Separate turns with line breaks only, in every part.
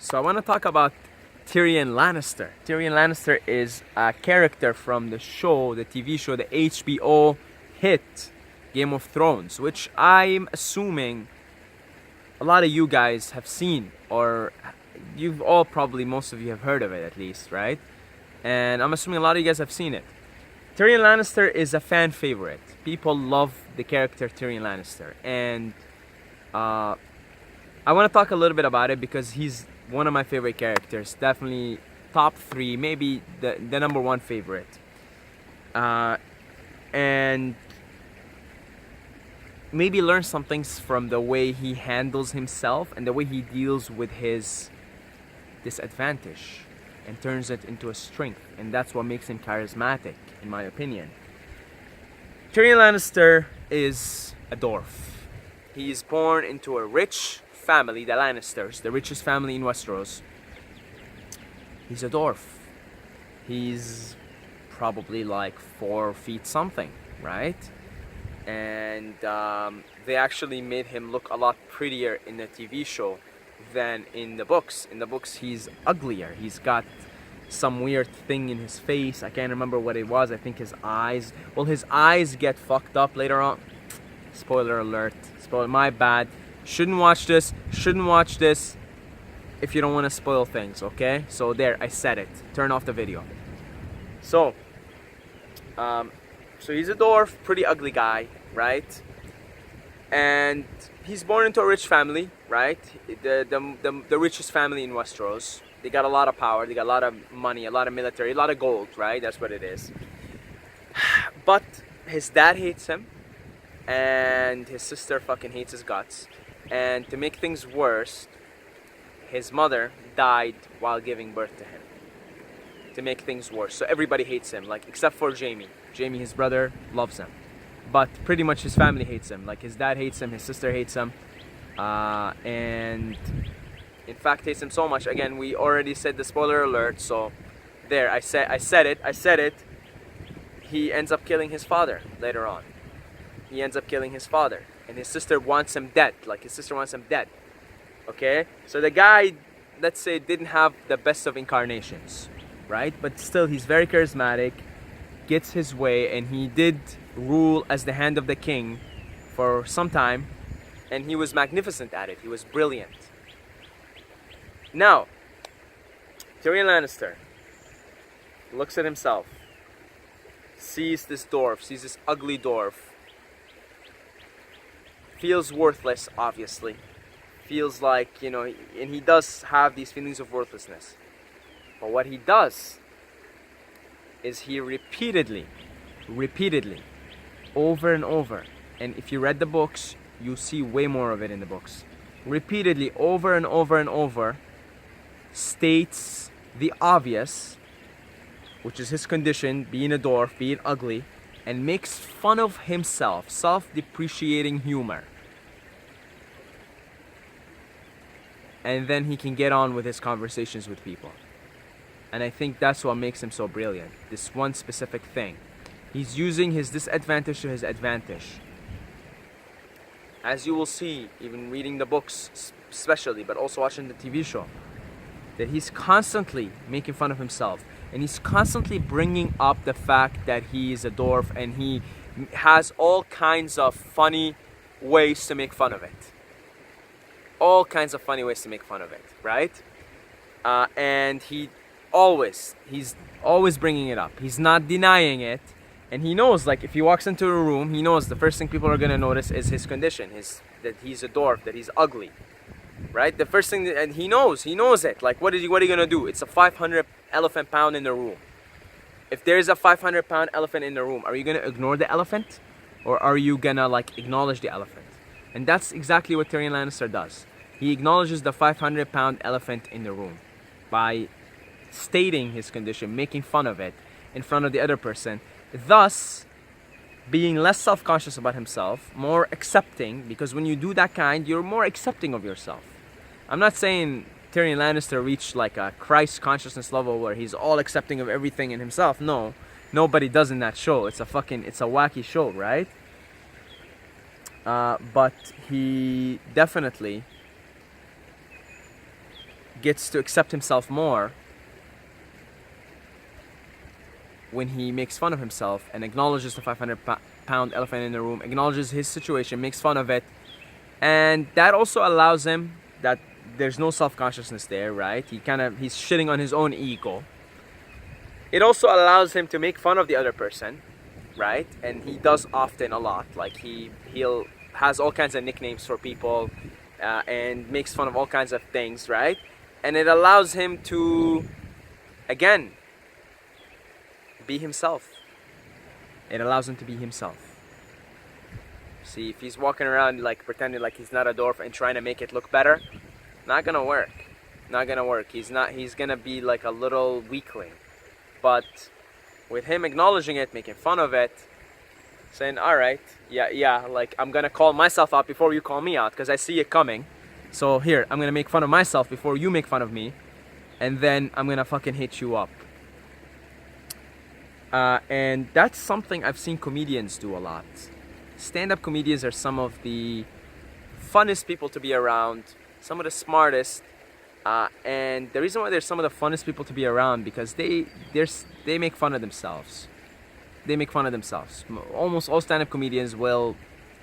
So I want to talk about Tyrion Lannister. Tyrion Lannister is a character from the show, the TV show, the HBO hit Game of Thrones, which I'm assuming a lot of you guys have seen, or you've all probably, most of you have heard of it at least, right? And I'm assuming a lot of you guys have seen it. Tyrion Lannister is a fan favorite. People love the character Tyrion Lannister, and I want to talk a little bit about it because he's one of my favorite characters. Definitely top 3, maybe the number 1 favorite. And maybe learn some things from the way he handles himself and the way he deals with his disadvantage and turns it into a strength. And that's what makes him charismatic, in my opinion. Tyrion Lannister is a dwarf. He is born into a rich family, the Lannisters, the richest family in Westeros. He's a dwarf. He's probably like 4 feet something, right? And they actually made him look a lot prettier in the TV show than in the books. In the books, he's uglier. He's got some weird thing in his face. I can't remember what it was. I think his eyes. Well, his eyes get fucked up later on. Spoiler alert. Spoiler. My bad. Shouldn't watch this. Shouldn't watch this if you don't want to spoil things, okay? So there, I said it. Turn off the video. So he's a dwarf, pretty ugly guy, right? And he's born into a rich family, right? The richest family in Westeros. They got a lot of power, they got a lot of money, a lot of military, a lot of gold, right? That's what it is. But his dad hates him, and his sister fucking hates his guts. And to make things worse, his mother died while giving birth to him. To make things worse. So everybody hates him, like except for Jaime. Jaime, his brother, loves him. But pretty much his family hates him. Like his dad hates him, his sister hates him. And in fact hates him so much. Again, we already said the spoiler alert, so there, I said it. He ends up killing his father later on. He ends up killing his father. And his sister wants him dead. Like his sister wants him dead. Okay? So the guy, let's say, didn't have the best of incarnations. Right? But still, he's very charismatic, gets his way, and he did rule as the hand of the king for some time, and he was magnificent at it. He was brilliant. Now, Tyrion Lannister looks at himself, sees this dwarf, sees this ugly dwarf, feels worthless, obviously. Feels like, you know, and he does have these feelings of worthlessness. But what he does is he repeatedly, over and over, and if you read the books, you see way more of it in the books, repeatedly, over and over, states the obvious, which is his condition, being a dwarf, being ugly, and makes fun of himself, self-depreciating humor. And then he can get on with his conversations with people. And I think that's what makes him so brilliant. This one specific thing. He's using his disadvantage to his advantage. As you will see, even reading the books especially, but also watching the TV show, that he's constantly making fun of himself. And he's constantly bringing up the fact that he is a dwarf, and he has all kinds of funny ways to make fun of it. All kinds of funny ways to make fun of it, right? And he's always bringing it up. He's not denying it, and he knows, like, if he walks into a room, he knows the first thing people are gonna notice is his condition, that he's a dwarf, that he's ugly, right? The first thing, and he knows it. Like, what are you gonna do? It's a 500 elephant pound in the room. If there is a 500-pound elephant in the room, are you gonna ignore the elephant, or are you gonna like acknowledge the elephant? And that's exactly what Tyrion Lannister does. He acknowledges the 500-pound elephant in the room by stating his condition, making fun of it in front of the other person, thus being less self-conscious about himself, more accepting, because when you do that kind, you're more accepting of yourself. I'm not saying Tyrion Lannister reached like a Christ consciousness level where he's all accepting of everything in himself. No, nobody does in that show. It's a wacky show, right? But he definitely gets to accept himself more when he makes fun of himself and acknowledges the 500-pound elephant in the room, acknowledges his situation, makes fun of it, and that also allows him that there's no self-consciousness there, right? He's shitting on his own ego. It also allows him to make fun of the other person, right? And he does often a lot. Like he'll has all kinds of nicknames for people and makes fun of all kinds of things, right? And it allows him to, again, be himself. It allows him to be himself. See, if he's walking around like pretending like he's not a dwarf and trying to make it look better, not gonna work. Not gonna work. He's gonna be like a little weakling. But with him acknowledging it, making fun of it, saying, alright, yeah, like I'm gonna call myself out before you call me out because I see it coming. So here, I'm gonna make fun of myself before you make fun of me, and then I'm gonna fucking hit you up. And that's something I've seen comedians do a lot. Stand-up comedians are some of the funnest people to be around, some of the smartest, and the reason why they're some of the funnest people to be around because they make fun of themselves. They make fun of themselves. Almost all stand-up comedians will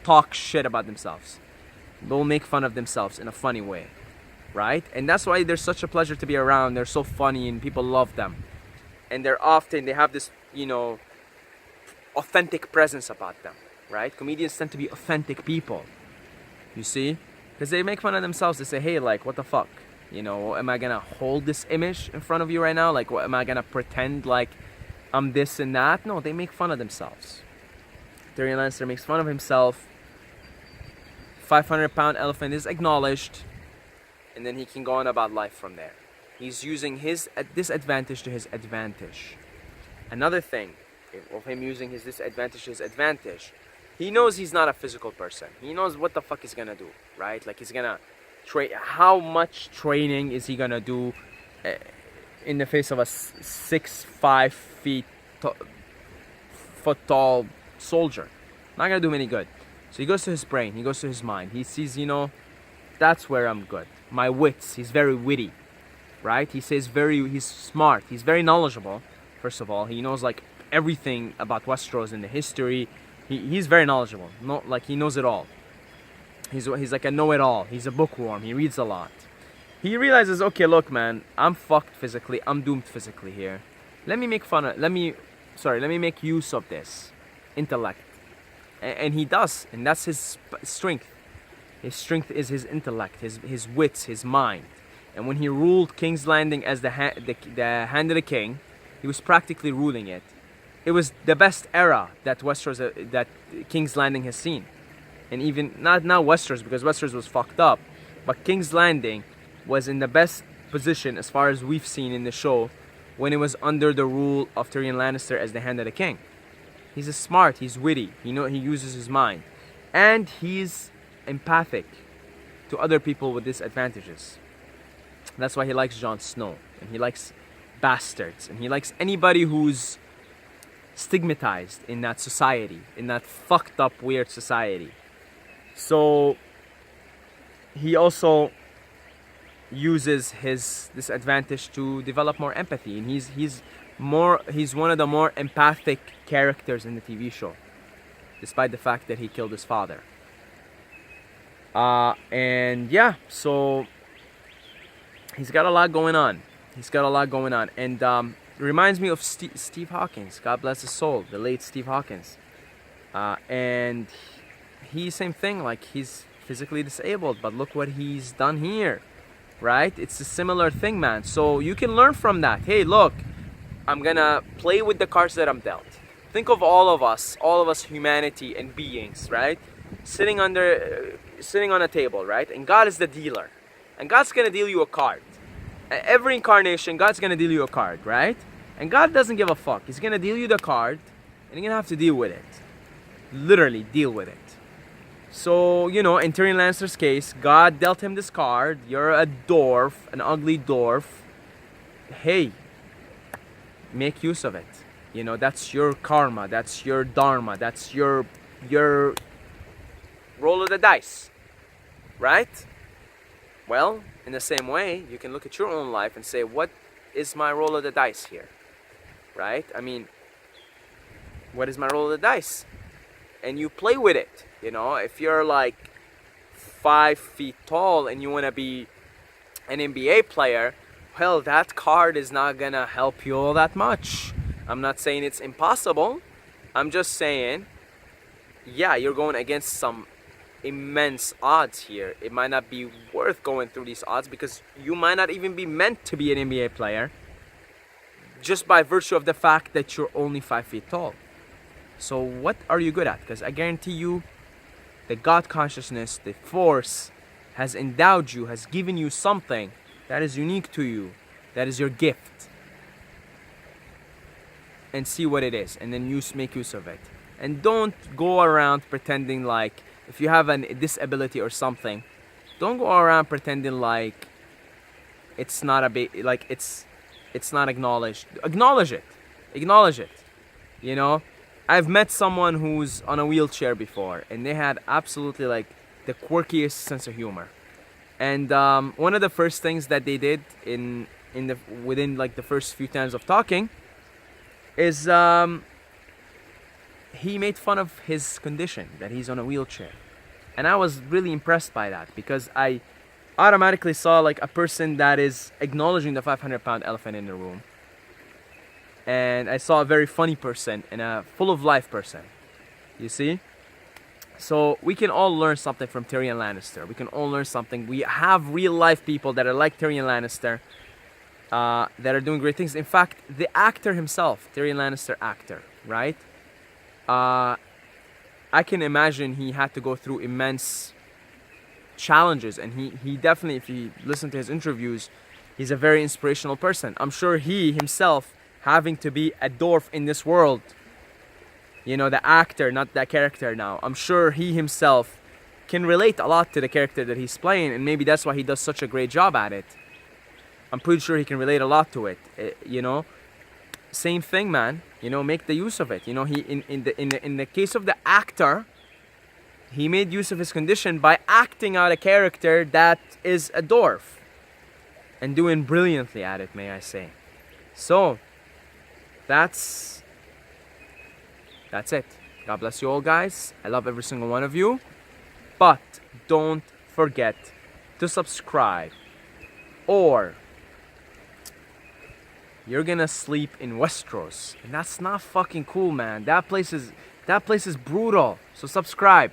talk shit about themselves. They'll make fun of themselves in a funny way, right? And that's why they're such a pleasure to be around. They're so funny and people love them. And they have this, authentic presence about them, right? Comedians tend to be authentic people, you see? Because they make fun of themselves. They say, hey, like, what the fuck? Am I gonna hold this image in front of you right now? Like, what am I gonna pretend like I'm this and that? No, they make fun of themselves. Tyrion Lannister makes fun of himself. 500-pound elephant is acknowledged, and then he can go on about life from there. He's using his disadvantage to his advantage. Another thing of him using his disadvantage to his advantage, he knows he's not a physical person. He knows what the fuck he's gonna do, right? Like he's gonna how much training is he gonna do in the face of a 6'5" foot tall soldier? Not gonna do him any good. So he goes to his brain, he goes to his mind. He sees, that's where I'm good. My wits, he's very witty, right? He's smart, he's very knowledgeable. First of all, he knows like everything about Westeros and the history. He's very knowledgeable. He knows it all. He's like a know-it-all. He's a bookworm. He reads a lot. He realizes, okay, look, man, I'm fucked physically. I'm doomed physically here. Let me make use of this intellect. And he does, and that's his strength. His strength is his intellect, his wits, his mind. And when he ruled King's Landing as the Hand of the King, he was practically ruling it. It was the best era that that King's Landing has seen. And even, not now Westeros, because Westeros was fucked up, but King's Landing was in the best position as far as we've seen in the show when it was under the rule of Tyrion Lannister as the Hand of the King. He's smart, he's witty, he uses his mind. And he's empathic to other people with disadvantages. That's why he likes Jon Snow, and he likes bastards, and he likes anybody who's stigmatized in that society, in that fucked up, weird society. So he also uses his disadvantage to develop more empathy, and he's one of the more empathic characters in the TV show, despite the fact that he killed his father. And yeah, so he's got a lot going on. And it reminds me of Steve Hawkins. God bless his soul, the late Steve Hawkins. And he's same thing, like he's physically disabled, but look what he's done here, right? It's a similar thing, man. So you can learn from that. Hey, look, I'm gonna play with the cards that I'm dealt. Think of all of us, humanity and beings, right? Sitting on a table, right? And God is the dealer, and God's gonna deal you a card. Every incarnation, God's gonna deal you a card, right? And God doesn't give a fuck. He's gonna deal you the card, and you're gonna have to deal with it. Literally deal with it. So, in Tyrion Lannister's case, God dealt him this card. You're a dwarf, an ugly dwarf. Hey, make use of it. That's your karma, that's your dharma, that's your roll of the dice, right? Well, In the same way, you can look at your own life and say, what is my roll of the dice here? Right? I mean, what is my roll of the dice? And you play with it. You know, if you're like 5 feet tall and you want to be an NBA player, well, that card is not gonna help you all that much. I'm not saying it's impossible. I'm just saying, yeah, you're going against some immense odds here. It might not be worth going through these odds because you might not even be meant to be an NBA player just by virtue of the fact that you're only 5 feet tall. So what are you good at? Because I guarantee you, the God consciousness, the force, has endowed you, has given you something that is unique to you, that is your gift. And see what it is, and then make use of it. And don't go around pretending like, if you have a disability or something, don't go around pretending like it's not it's not acknowledged. Acknowledge it. Acknowledge it. You know, I've met someone who's on a wheelchair before, and they had absolutely like the quirkiest sense of humor. And one of the first things that they did within like the first few times of talking is he made fun of his condition, that he's on a wheelchair. And I was really impressed by that, because I automatically saw like a person that is acknowledging the 500-pound elephant in the room. And I saw a very funny person and a full of life person. You see? So we can all learn something from Tyrion Lannister. We can all learn something. We have real life people that are like Tyrion Lannister, that are doing great things. In fact, the actor himself, Tyrion Lannister actor, right? I can imagine he had to go through immense challenges, and he definitely, if you listen to his interviews, he's a very inspirational person. I'm sure he himself, having to be a dwarf in this world, you know, the actor, not the character now, I'm sure he himself can relate a lot to the character that he's playing, and maybe that's why he does such a great job at it. I'm pretty sure he can relate a lot to it, you know. Same thing, man. You know, make the use of it. You know, he in the case of the actor, he made use of his condition by acting out a character that is a dwarf, and doing brilliantly at it, may I say. So that's it. God bless you all, guys. I love every single one of you. But don't forget to subscribe, or you're gonna sleep in Westeros, and that's not fucking cool, man. That place is brutal. So subscribe.